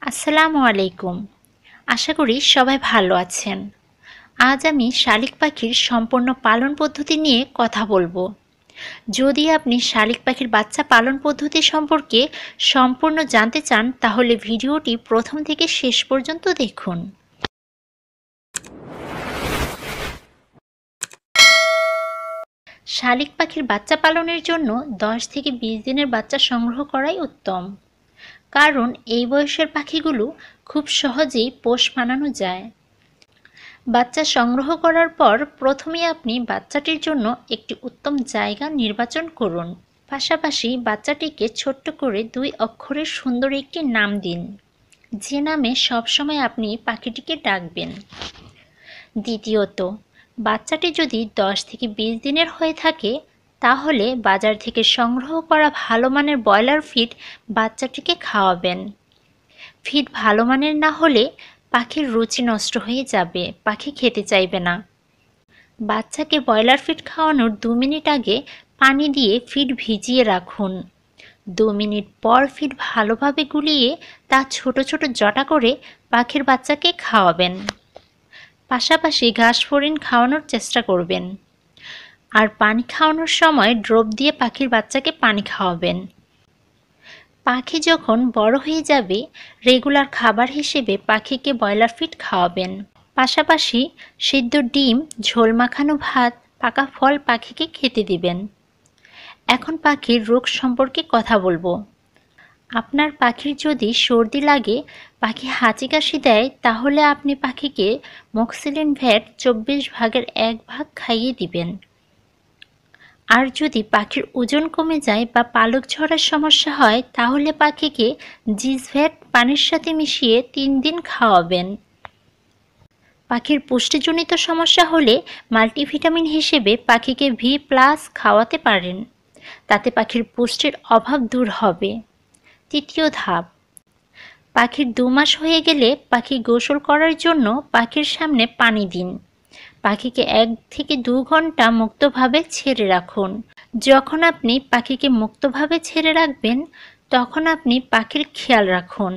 আসসালামু আলাইকুম। আশা করি সবাই ভালো আছেন। আজ আমি শালিক পাখির সম্পূর্ণ পালন পদ্ধতি নিয়ে কথা বলবো। যদি আপনি শালিক পাখির বাচ্চা পালন পদ্ধতি সম্পর্কে সম্পূর্ণ জানতে চান তাহলে ভিডিওটি প্রথম থেকে শেষ পর্যন্ত দেখুন। শালিক পাখির বাচ্চা পালনের জন্য 10 থেকে 20 দিনের বাচ্চা সংগ্রহ করাই উত্তম। কারণ এই বয়সের পাখিগুলো খুব সহজেই পোষ মানানো যায়। বাচ্চা সংগ্রহ করার পর প্রথমেই আপনি বাচ্চাটির জন্য একটি উত্তম জায়গা নির্বাচন করুন। পাশাপাশি বাচ্চাটিকে ছোট্ট করে 2 অক্ষরের সুন্দর একটি নাম দিন, যে নামে সবসময় আপনি পাখিটিকে ডাকবেন। দ্বিতীয়ত, বাচ্চাটি যদি 10 থেকে 20 দিনের হয়ে থাকে তাহলে বাজার থেকে সংগ্রহ করা ভালো মানের ব্রয়লার ফিড বাচ্চাটিকে খাওয়াবেন। ফিড ভালো মানের না হলে পাখির রুচি নষ্ট হয়ে যাবে, পাখি খেতে চাইবে না। বাচ্চাকে ব্রয়লার ফিড খাওয়ানোর 2 মিনিট আগে পানি দিয়ে ফিড ভিজিয়ে রাখুন। 2 মিনিট পর ফিড ভালোভাবে গুলিয়ে তা ছোট ছোট জটা করে পাখির বাচ্চাকে খাওয়াবেন। পাশাপাশি ঘাস ফড়িং খাওয়ানোর চেষ্টা করবেন। আর পানি খাওয়ানোর সময় ড্রপ দিয়ে পাখির বাচ্চাকে পানি খাওয়াবেন। পাখি যখন বড় হয়ে যাবে রেগুলার খাবার হিসেবে পাখিকে ব্রয়লার ফিড খাওয়াবেন। পাশাপাশি সিদ্ধ ডিম, ঝোল মাখানো ভাত, পাকা ফল পাখিকে খেতে দিবেন। এখন পাখির রোগ সম্পর্কে কথা বলবো। আপনার পাখির যদি সর্দি লাগে, পাখি হাঁচি কাশি দেয়, তাহলে আপনি পাখিকে মক্সিলিন ভ্যাট 24/1 ভাগ খাইয়ে দিবেন। আর যদি পাখির ওজন কমে যায় বা পালক ঝরার সমস্যা হয় তাহলে পাখিকে জিসভ্যাট পানির সাথে মিশিয়ে 3 দিন খাওয়াবেন। পাখির পুষ্টিজনিত সমস্যা হলে মাল্টিভিটামিন হিসেবে পাখিকে V+ খাওয়াতে পারেন, তাতে পাখির পুষ্টির অভাব দূর হবে। তৃতীয় ধাপ, পাখির 2 মাস হয়ে গেলে পাখি গোসল করার জন্য পাখির সামনে পানি দিন। পাখিকে 1 থেকে 2 ঘন্টা মুক্তভাবে ছেড়ে রাখুন। যখন আপনি পাখিকে মুক্তভাবে ছেড়ে রাখবেন তখন আপনি পাখির খেয়াল রাখুন,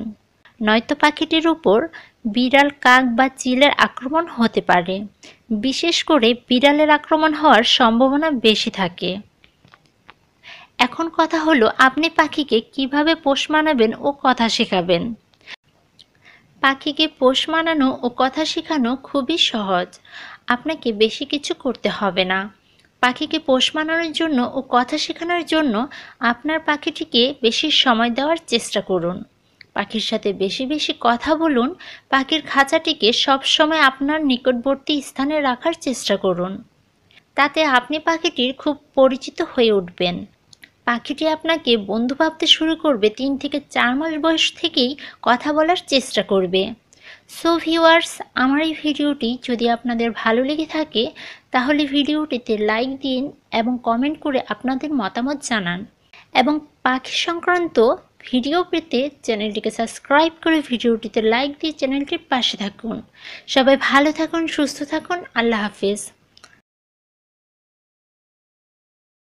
নয়তো পাখিটির উপর বিড়াল, কাক বা চিলের আক্রমণ হতে পারে। বিশেষ করে বিড়ালের আক্রমণ হওয়ার সম্ভাবনা বেশি থাকে। এখন কথা হলো আপনি পাখিকে কিভাবে পোষ মানাবেন ও কথা শেখাবেন। পাখিকে পোষ মানানো ও কথা শেখানো খুবই সহজ। আপনাকে বেশি কিছু করতে হবে না। পাখিকে পোষ মানানোর জন্য ও কথা শেখানোর জন্য আপনার পাখিটিকে বেশি সময় দেওয়ার চেষ্টা করুন। পাখির সাথে বেশি বেশি কথা বলুন। পাখির খাঁচাটিকে সবসময় আপনার নিকটবর্তী স্থানে রাখার চেষ্টা করুন। তাতে আপনি পাখিটির খুব পরিচিত হয়ে উঠবেন। পাখিটি আপনাকে বন্ধু ভাবতে শুরু করবে 3 থেকে 4 মাস বয়স থেকেই কথা বলার চেষ্টা করবে। সো ভিউয়ার্স, আমার এই ভিডিওটি যদি আপনাদের ভালো লেগে থাকে তাহলে ভিডিওটিতে লাইক দিন এবং কমেন্ট করে আপনাদের মতামত জানান। এবং পাখি সংক্রান্ত ভিডিও পেতে চ্যানেলটিকে সাবস্ক্রাইব করে ভিডিওটিতে লাইক দিয়ে চ্যানেলটির পাশে থাকুন। সবাই ভালো থাকুন, সুস্থ থাকুন। আল্লাহ হাফেজ।